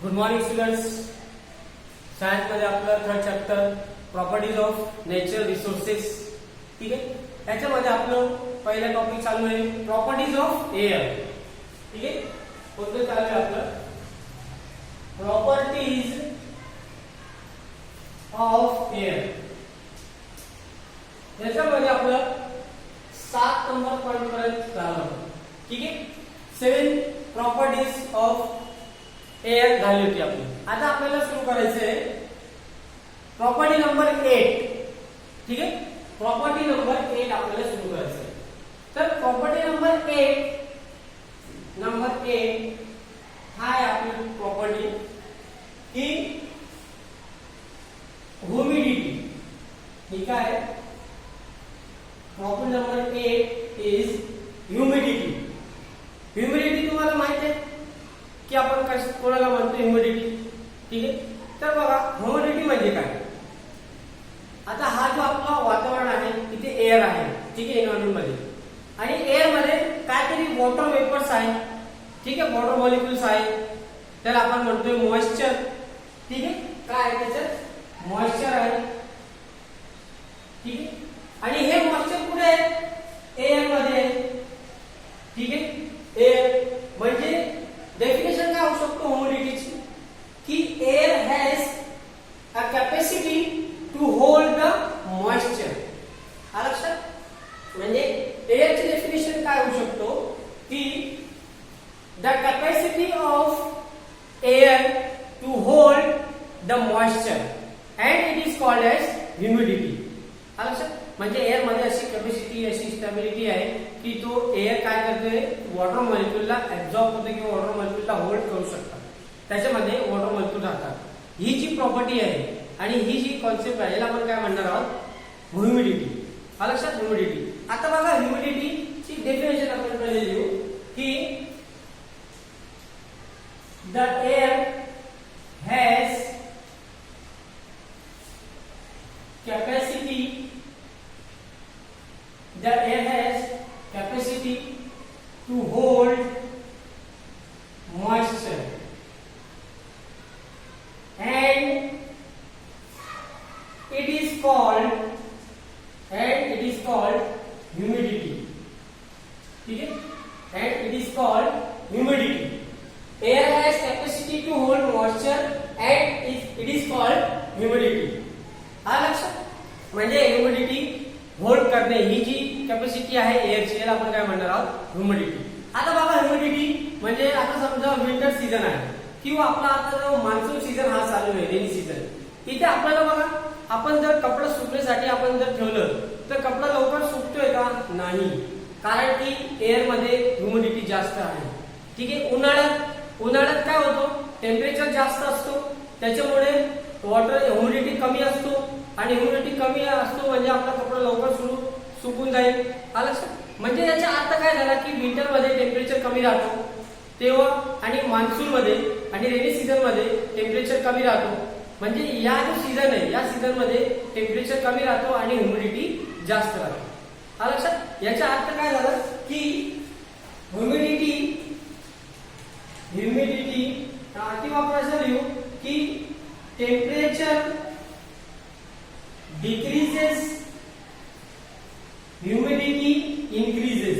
Good morning students. Science मध्ये आपलं third chapter properties of nature resources. ठीक आहे. त्याच्यामध्ये आपलं पहिला टॉपिक चालू आहे प्रॉपर्टीज ऑफ एअर. ठीक आहे. कोणतं चालू आहे आपलं प्रॉपर्टीज ऑफ एअर. याच्यामध्ये आपलं 7 नंबर पॉइंट पर्यंत झालं. ठीक आहे. 7 प्रॉपर्टीज ऑफ एअर झाली होती आपली. आता आपल्याला सुरू करायचं आहे प्रॉपर्टी नंबर 8. ठीक आहे. प्रॉपर्टी नंबर 8 आपल्याला सुरू करायचं आहे. तर प्रॉपर्टी नंबर 8 हा आहे आपली प्रॉपर्टी की ह्युमिडिटी. ठीक आहे. Property number 8 is humidity. Humidity तुम्हाला माहिती आहे की आपण कोणाला म्हणतो ह्युमिडिटी. ठीक आहे. तर बघा ह्युमिडिटी म्हणजे काय. आता हा जो आपला वातावरण आहे तिथे एअर आहे. ठीक आहे. एन्व्हायरमेंट मध्ये आणि एअर मध्ये काहीतरी वॉटर वेपर्स आहे. ठीक आहे. वॉटर मॉलिक्युल्स आहे. तर आपण म्हणतोय मॉइश्चर. ठीक आहे. काय आहे त्याच्यात मॉइश्चर आहे. ठीक आहे. आणि हे मॉइश्चर कुठे आहे एअर मध्ये आहे. ठीक आहे. एअर म्हणजे डेफिनेशन काय होऊ शकतो ह्युमिडिटीची की air has a capacity to hold the moisture. हा लक्षात म्हणजे एअरची डेफिनेशन काय होऊ शकतो की the capacity of air to hold the moisture and it is called as humidity. हा लक्षात म्हणजे एअर मध्ये अशी कॅपॅसिटी अशी स्टॅबिलिटी आहे की तो एअर काय करतोय वॉटर मॉलिक्युलला ऍब्झॉर्ब होतो किंवा वॉटर मॉलिक्युलला होल्ड करू शकतात. त्याच्यामध्ये वॉटर मॉलिक्युल राहतात. ही जी प्रॉपर्टी आहे आणि ही जी कॉन्सेप्ट आहे याला आपण काय म्हणणार आहोत ह्युमिडिटी. हा लक्षात ह्युमिडिटी. आता बघा ह्युमिडिटीची डेफिनेशन आपण पहिले लिहू की the air has capacity the air has capacity to hold moisture and it is called humidity. ठीक है. and it is called humidity. Air has capacity to hold moisture and it is called humidity. हा लक्षात म्हणजे humidity hold करणे ही जी capacity आहे एअरची याला आपण काय म्हणणार आहोत ह्युमिडिटी. आता बघा ह्युमिडिटी म्हणजे आता समजा विंटर सीझन आहे किंवा आपला आता जो मान्सून सीझन हा चालू आहे रेनी सीझन. इथे आपल्याला बघा आपण जर कपडा सुकण्यासाठी आपण जर ठेवलं तर कपडा लवकर सुकतोय का नाही. कारण की एअर मध्ये ह्युमिडिटी जास्त आहे. ठीक आहे. उन्हाळ्यात काय होतो टेम्परेचर जास्त असतो त्याच्यामुळे वॉटर ह्युमिडिटी कमी असतो आणि ह्युमिडिटी कमी असतो म्हणजे आपला कपडा लवकर सुकून जाईल. हा लक्षात म्हणजे याचा अर्थ काय झाला की विंटर मध्ये टेम्परेचर कमी राहतो तेव्हा आणि मान्सून मध्ये आणि रेनी सीझन मध्ये टेम्परेचर कमी राहतो. म्हणजे या जो सीझन आहे या सीझन मध्ये टेम्परेचर कमी राहतो आणि ह्युमिडिटी जास्त राहतो. हा लक्षात याचा अर्थ काय झाला की ह्युमिडिटी किंवा आपण असं लिहू की टेम्परेचर decreases, humidity increases.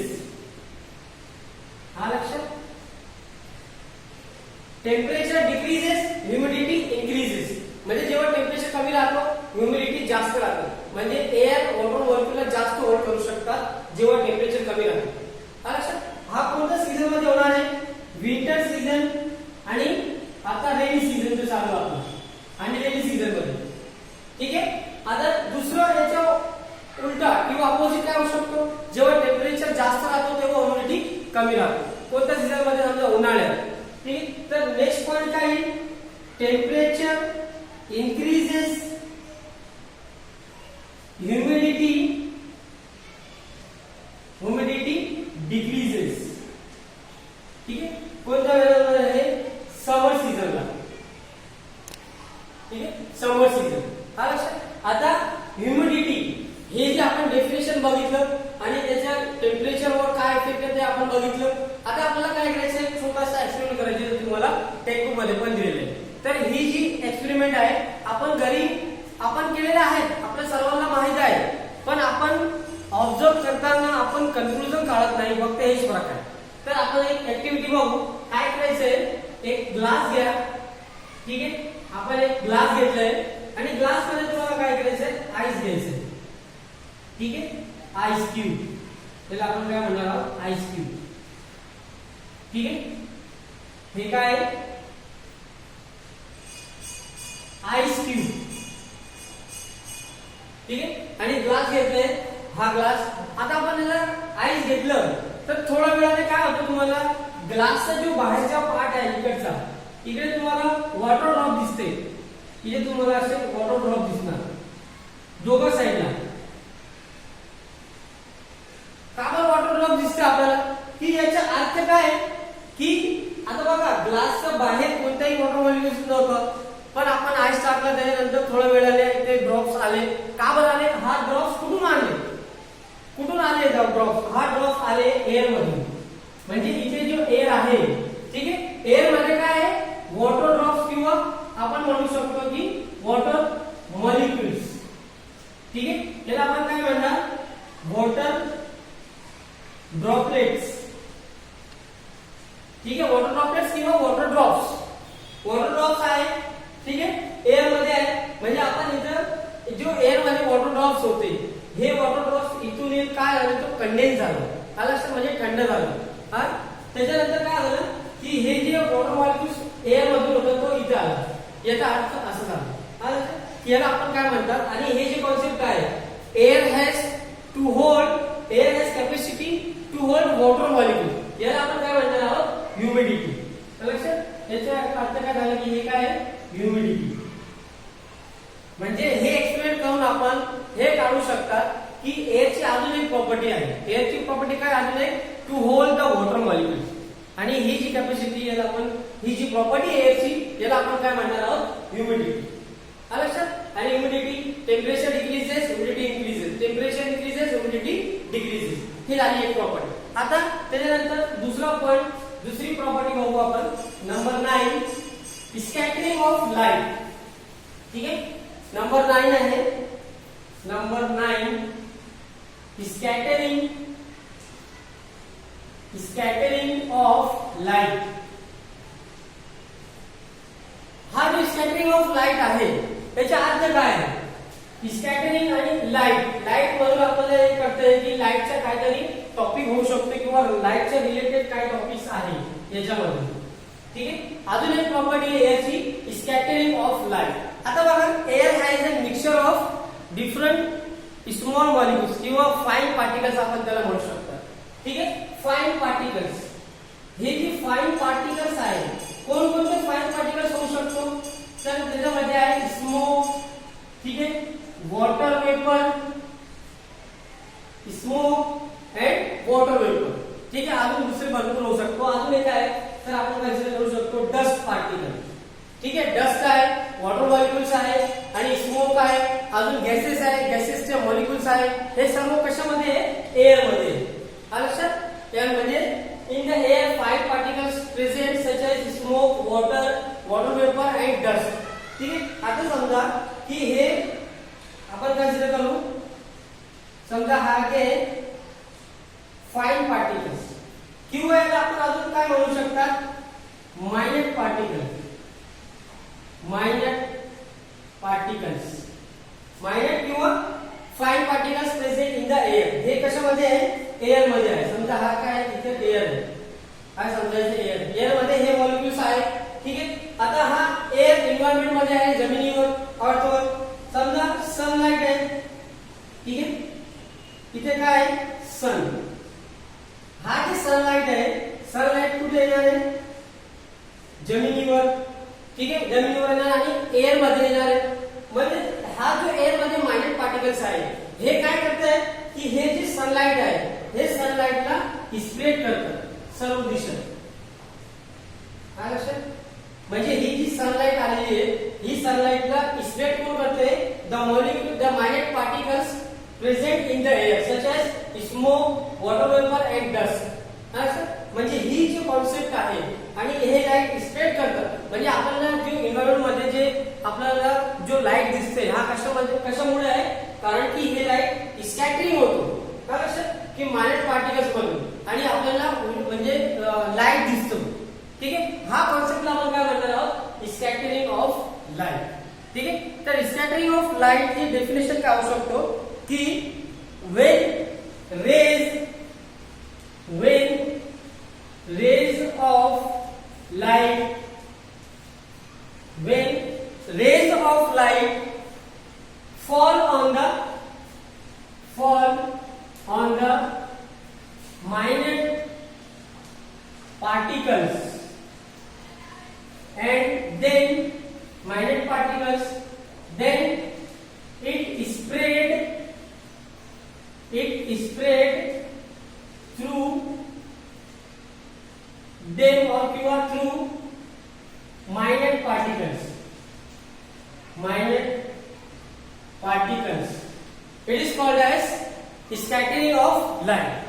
हा लक्षात टेम्परेचर डिक्रीजेस ह्युमिडिटी इन्क्रीजेस म्हणजे जेव्हा टेम्परेचर कमी राहतो ह्युमिडिटी जास्त राहतो. म्हणजे एअर वॉटर मॉलिक्युलला जास्त होल्ड करू शकतात जेव्हा टेम्परेचर कमी राहतो. हा लक्षात हा कोणत्या सीझन मध्ये होणार आहे विंटर सीझन आणि आता रेनी सीझन जो चालू आहे आणि रेनी सीझन मध्ये. ठीक आहे. आता दुसरं याच्या उलटा किंवा अपोजिट काय होऊ शकतो जेव्हा टेम्परेचर जास्त राहतो तेव्हा ह्युमिडिटी कमी राहतो. कोणत्या सीझन मध्ये समजा उन्हाळ्यात. ठीक. तर नेक्स्ट पॉइंट काय टेम्परेचर इन्क्रीजेस ह्युमिडिटी डिक्रीजेस. ठीक आहे. कोणत्या वेळेला आहे समर सीझनला. ठीक आहे. समर सीझन. हा लक्षात. आता ह्युमिडिटी हे जे आपण डेफिनेशन बघितलं आणि त्याच्या टेम्परेचरवर काय इफेक्ट आहे ते आपण बघितलं. आता आपल्याला काय करायचं छोटासा एक्सपेरिमेंट करायचं तुम्हाला टेक्स्ट बुक मध्ये पण दिलेलं आहे. ही जी एक्सपेरिमेंट आहे आपण घरी आपण केलेले आहेत, आपल्या सर्वांना माहित आहे, पण आपण ऑब्झर्व करताना आपण कन्क्लुजन काढत नाही, फक्त हेच फरक आहे. तर आपण एक ऍक्टिव्हिटी बघू. काय करायचंय, एक ग्लास घ्या. ठीक आहे, आपण एक ग्लास घेतलाय आणि ग्लास मध्ये तुम्हाला काय करायचंय, आईस घ्यायचंय. ठीक आहे, आईस क्यूब, त्याला आपण काय म्हणणार आहोत, आईस क्यूब. ठीक आहे, हे काय आहे, आईस क्यूब. ठीक आहे, आणि ग्लास घेतले, हा ग्लास. आता आपण याला आईस घेतलं तर थोड्या वेळाने काय होतं, तुम्हाला ग्लासचा जो बाहेरचा पार्ट आहे इकडचा, इकडे तुम्हाला वॉटर ड्रॉप दिसते. इथे तुम्हाला असे वॉटर ड्रॉप दिसणार दोघं साईडला. का बरं वॉटर ड्रॉप दिसते आपल्याला, की याचा अर्थ काय आहे, की आता बघा ग्लासच्या बाहेर कोणताही वॉटर मॉलिक्युल्स नव्हतं, पण आपण आईस टाकला त्याच्यानंतर थोड्या वेळाने ते ड्रॉप्स आले. का बरं आले, हा ड्रॉप्स कुठून आले, कुठून आले ड्रॉप्स, हा ड्रॉप्स आले एअर मधून. म्हणजे इथे जो एअर आहे, ठीक आहे, एअर मध्ये काय आहे, वॉटर ड्रॉप्स किंवा आपण म्हणू शकतो की वॉटर मॉलिक्युल्स. ठीक आहे, त्याला आपण काय म्हणणार, वॉटर ड्रॉपलेट्स. ठीक आहे, वॉटर ड्रॉपलेट्स किंवा वॉटर ड्रॉप्स. वॉटर ड्रॉप्स आहे, ठीक आहे, एअर मध्ये आहे. म्हणजे आपण इथं जो एअर मध्ये वॉटर ड्रॉप्स होते, हे वॉटर ड्रॉप्स इथून येऊन काय झालं, तो कंडेन्स झालं. आलं, म्हणजे थंड झालं. हा, त्याच्यानंतर काय झालं, की हे जे वॉटर मॉलिक्युल्स एअर मधून होतं तो इथे आला. याचा अर्थ असं झाला. याला आपण काय म्हणतात, आणि हे जे कॉन्सेप्ट आहे, air has to hold, air has capacity to hold water molecule, याला आपण काय म्हणणार आहोत, ह्युमिडिटी. लक्षात, याचा अर्थ काय झाला, की हे काय आहे, ह्युमिडिटी. म्हणजे हे एक्सपेरिमेंट करून आपण हे काढू शकतात की एअरची अजून एक प्रॉपर्टी आहे. एअरची प्रॉपर्टी काय अजून एक, to hold the water molecules. आणि ही जी कॅपॅसिटी, याला आपण, ही जी प्रॉपर्टी एअरची, याला आपण काय म्हणणार आहोत, ह्युमिडिटी. लक्षात, आणि humidity, temperature decreases, humidity increases, temperature increases, humidity decreases. ही झाली एक प्रॉपर्टी. आता त्याच्यानंतर दुसरा पॉइंट, दुसरी प्रॉपर्टी बघू आपण. Number 9, scattering of light. ठीक आहे, नंबर 9 आहे, नंबर 9, स्कॅटरिंग ऑफ लाईट. हा जो स्कॅटरिंग ऑफ लाईट आहे त्याचा अर्थ काय आहे, स्कॅटरिंग आणि लाईट. लाईट मधून आपल्याला हे कळतंय की लाईटचा काहीतरी टॉपिक होऊ शकतो किंवा लाईटच्या रिलेटेड काय टॉपिक्स आहे याच्यामध्ये. ठीक आहे, अजून एक प्रॉपर्टी आहे एअरची, स्कॅटरिंग ऑफ लाईट. आता बघा, air has a mixture of different small molecules किंवा फाईन पार्टिकल्स आपण त्याला म्हणू शकतो. ठीक आहे, फाईन पार्टिकल्स. हे जे फाईन पार्टिकल्स आहे, कोणकोणते फाईन पार्टिकल्स होऊ शकतो, तर त्याच्यामध्ये आहे स्मोक. ठीक आहे, water vapour, smoke and water vapour. ठीक आहे, अजून दुसरे भरपूर होऊ शकतो. अजून एक आहे, तर आपण कन्सिडर करू शकतो डस्ट पार्टिकल. ठीक आहे, डस्ट आहे, वॉटर मॉलिक्युल्स आहे, आणि स्मोक आहे, अजून गॅसेस आहे, गॅसेसचे मॉलिक्युल्स आहे. हे सर्व कशामध्ये आहे, एअर मध्ये. लक्षात, एअर मध्ये in the air 5 particles present such as smoke, water, water vapour and dust. ठीक आहे, आता समजा की हे आपण कन्सिडर करू, समजा हा के फाईन पार्टिकल्स, किंवा याला आपण अजून काय म्हणू शकतात, minute particles. Minute particles, minute किंवा fine particles present in the air. हे कशामध्ये आहे, एअर मध्ये आहे. समजा हा काय, इथे एअर आहे, काय समजायचं, एअर. एअर मध्ये हे मॉलिक्युल्स आहे. ठीक आहे, आता हा एअर एन्व्हायरमेंट मध्ये आहे, जमिनीवर, अर्थवर. समजा सनलाइट आहे. ठीक आहे, इथे काय आहे, सन. हा जे सनलाइट आहे, सनलाइट कुठे येणार आहे, जमिनीवर. ठीक आहे, जमिनीवर येणार आणि एअर मध्ये येणार आहे. म्हणजे हा जो एअर मध्ये मायनट पार्टिकल्स आहे, हे काय करतात की हे जे सनलाइट आहे, हे सनलाइटला स्प्रेड करतात सर्व दिशेत. काय लक्षात, म्हणजे ही जी सनलाइट आलेली आहे, ही सनलाइटला स्प्रेड कोण करते, the molecule, the minute particles present in the air such as smoke, water vapour and dust. म्हणजे ही जी कॉन्सेप्ट आहे, आणि हे लाईट स्प्रेड करतात. म्हणजे आपल्याला जो एन्व्हायरमेंट आपल्याला जो लाईट दिसते हा कशामुळे आहे, कारण की हे लाईट स्कॅटरिंग होतो की मायनर पार्टिकल्स बनून आणि आपल्याला म्हणजे लाईट दिसतो. ठीक आहे, हा कॉन्सेप्टला आपण काय म्हणणार आहोत, स्कॅटरिंग ऑफ लाईट. ठीक आहे, तर स्कॅटरिंग ऑफ लाईट ची डेफिनेशन काय होऊ शकतो की when rays of light fall on the minor particles and then it spread through them or through minor particles. It is called as scattering of light.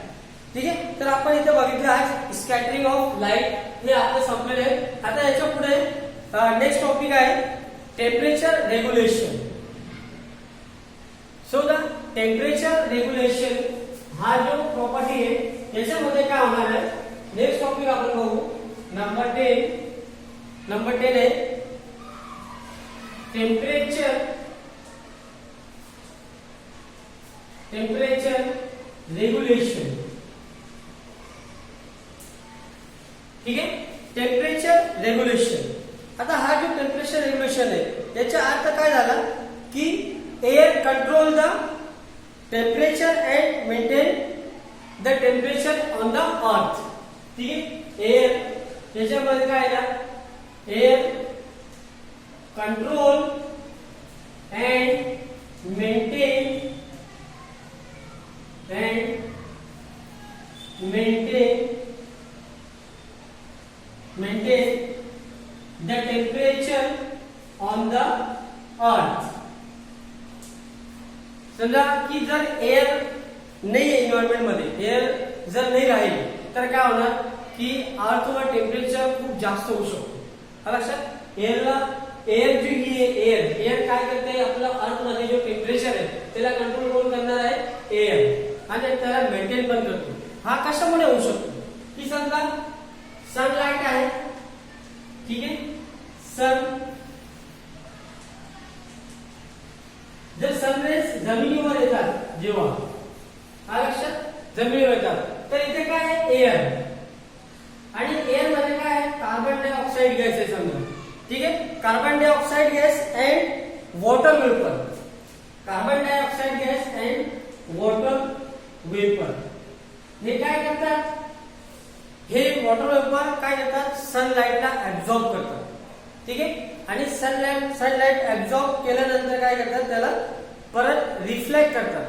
ठीक आहे, तर आपण इथे बघितलं आज स्कॅटरिंग ऑफ लाईट हे आपलं संपलेलं आहे. आता याच्या पुढे नेक्स्ट टॉपिक आहे temperature regulation. So the temperature regulation हा जो प्रॉपर्टी आहे याच्यामध्ये काय होणार आहे, नेक्स्ट टॉपिक आपण बघू. नंबर 10 आहे टेम्परेचर रेग्युलेशन. ठीक आहे, टेम्परेचर रेग्युलेशन. आता हा जो टेम्परेचर रेग्युलेशन आहे याचा अर्थ काय झाला की air control the temperature and maintain the temperature on the earth. ठीक आहे, एअर त्याच्यामध्ये काय आहे, air control and maintain the temperature on the earth. समजा की जर एअर नाही आहे एन्व्हायरमेंट मध्ये, एअर जर नाही राहील तर काय होणार की अर्थवर टेम्परेचर खूप जास्त होऊ शकतो. लक्षात, एअर जी ही एअर काय करते, आपलं अर्थ मध्ये जो टेम्परेचर आहे त्याला कंट्रोल कोण करणार आहे, एअर, आणि त्याला मेंटेन पण करतो. हा कशामुळे होऊ शकतो की समजा सनलाइट आहे. ठीक आहे, जर सनरेज जमिनीवर येतात, जेव्हा लक्षात जमिनीवर येतात तर इथे काय आहे, एअर, आणि एअर मध्ये काय आहे, कार्बन डायऑक्साइड गॅस आहे समजा. ठीक आहे, carbon dioxide gas and water vapour. Carbon dioxide gas and water vapour हे काय करतात, हे वॉटर वेपर काय करतात, सनलाइटला ऍब्झॉर्ब करतात. ठीक आहे, आणि सनलाइट ऍब्झॉर्ब केल्यानंतर काय करतात, त्याला परत रिफ्लेक्ट करतात.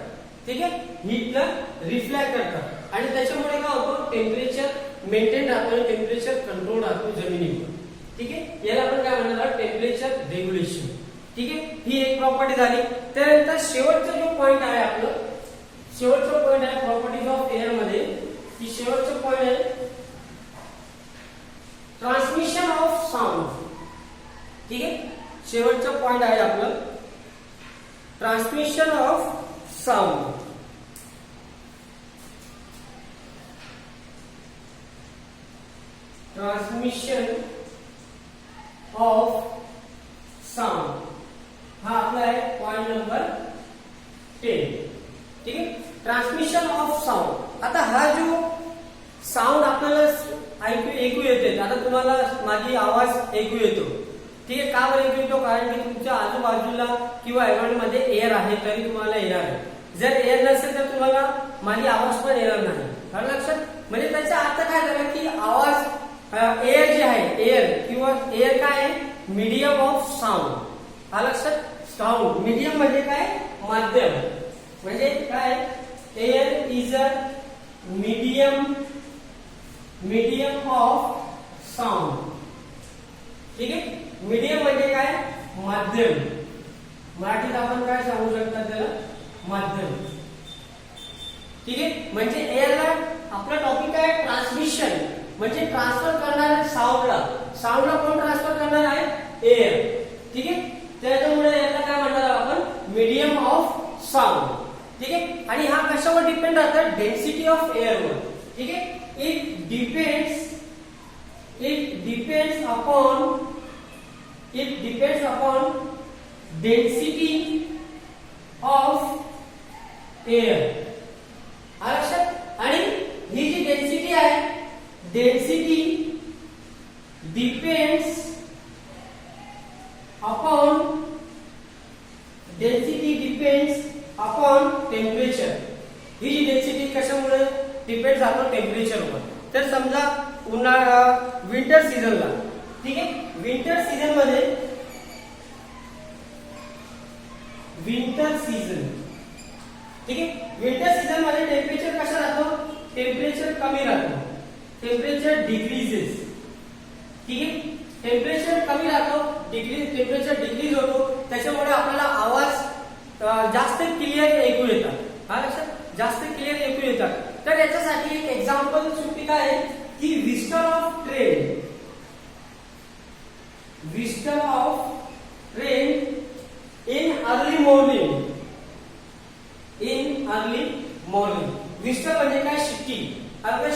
ठीक आहे, हीटला रिफ्लेक्ट करतात आणि त्याच्यामुळे काय होतं, टेम्परेचर मेंटेन राहतो आणि टेम्परेचर कंट्रोल राहतो जमिनीवर. ठीक आहे, याला आपण काय म्हणणार, टेम्परेचर रेग्युलेशन. ठीक आहे, ही एक प्रॉपर्टी झाली. त्यानंतर शेवटचा जो पॉइंट आहे आपलं, शेवटचा पॉइंट आहे प्रॉपर्टीज ऑफ एअर मध्ये, की शेवटचा पॉइंट आहे ट्रान्समिशन ऑफ साऊंड. ठीक आहे, शेवटचा पॉइंट आहे आपलं transmission of sound. Transmission of sound हा आपला आहे पॉइंट नंबर 10. ठीक आहे, ट्रान्समिशन ऑफ साऊंड. आता हा जो साऊंड आपल्याला ऐकू येते, आता तुम्हाला माझी आवाज ऐकू येतो. ठीक आहे, का बरं ऐकू येतो, कारण की तुमच्या आजूबाजूला किंवा एन्व्हायरमेंट मध्ये एअर आहे तरी तुम्हाला येणार आहे. जर एअर नसेल तर तुम्हाला माझी आवाज पण येणार नाही. लक्षात, म्हणजे त्याचा अर्थ काय झाला की आवाज, एअर जे आहे, एअर किंवा एअर काय आहे, मीडियम ऑफ साऊंड. लक्षात, साऊंड मीडियम म्हणजे काय, माध्यम, म्हणजे काय, air is a medium of sound. ठीक आहे, मीडियम म्हणजे काय, माध्यम. मराठीत आपण काय सांगू शकता त्याला, माध्यम. ठीक आहे, म्हणजे एअरला आपला टॉपिक आहे ट्रान्समिशन, म्हणजे ट्रान्सफर करणार आहे साऊंडला कोण ट्रान्सफर करणार आहे, एअर. ठीक आहे, त्याच्यामुळे याला काय म्हणणार आपण मीडियम ऑफ साऊंड. ठीक आहे. आणि हा कशावर डिपेंड राहतं डेन्सिटी ऑफ एअरवर. ठीक आहे. It depends upon density of air. लक्षात. आणि ही जी डेन्सिटी आहे डेन्सिटी डिपेंड्स अपॉन टेम्परेचर. ही जी डेन्सिटी कशामुळे डिपेंड अपॉन टेम्परेचरवर. तर समजा उन्हाळा विंटर सीझनला. ठीक आहे. विंटर सीझन मध्ये ठीक आहे. विंटर सीझन मध्ये टेम्परेचर कसं राहतो टेम्परेचर कमी राहतो. Temperature decreases. ठीक आहे. टेम्परेचर कमी राहतो टेम्परेचर डिक्रीज होतो. त्याच्यामुळे आपल्याला आवाज जास्त क्लिअर ऐकू येतात. हा लक्षात. जास्त क्लिअर ऐकू येतात. तर याच्यासाठी एक एक्झाम्पल सुट्टी काय आहे की whistle of train in early morning. Whistle म्हणजे काय शिट्टी.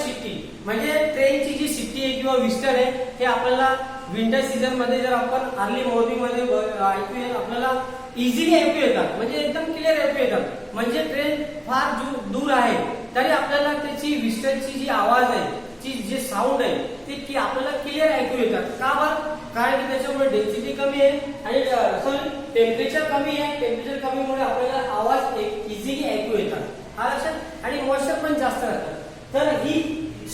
शिट्टी म्हणजे ट्रेनची जी शिट्टी आहे किंवा व्हिस्टल आहे हे आपल्याला विंटर सीझन मध्ये जर आपण अर्ली मॉर्निंग मध्ये ऐकू आपल्याला इझिली ऐकू येतात. म्हणजे एकदम क्लिअर ऐकू येतात. म्हणजे ट्रेन फार दूर आहे तरी आपल्याला त्याची व्हिस्टलची जी आवाज आहे जे साऊंड आहे ते की आपल्याला क्लिअर ऐकू येतात. का बरं. कारण की त्याच्यामुळे डेन्सिटी कमी आहे आणि सॉरी टेम्परेचर कमी आहे. टेम्परेचर कमीमुळे आपल्याला आवाज इझिली ऐकू येतात. हा लक्षात. आणि मॉइश्चर पण जास्त राहतात. तर ही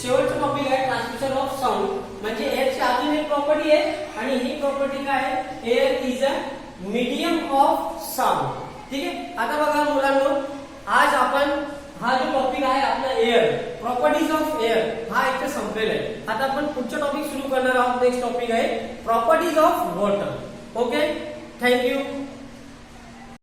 शेवटचा टॉपिक आहे ट्रान्समिशन ऑफ साऊंड. म्हणजे एअरची अजून एक प्रॉपर्टी आहे आणि ही प्रॉपर्टी काय आहे air is a medium of sound. ठीक आहे. आता बघा मुलांनो आज आपण हा जो टॉपिक आहे आपला एअर प्रॉपर्टीज ऑफ एअर हा इथे संपलेला आहे. आता आपण पुढचा टॉपिक सुरू करणार आहोत. नेक्स्ट टॉपिक आहे properties of water. Okay. Thank you.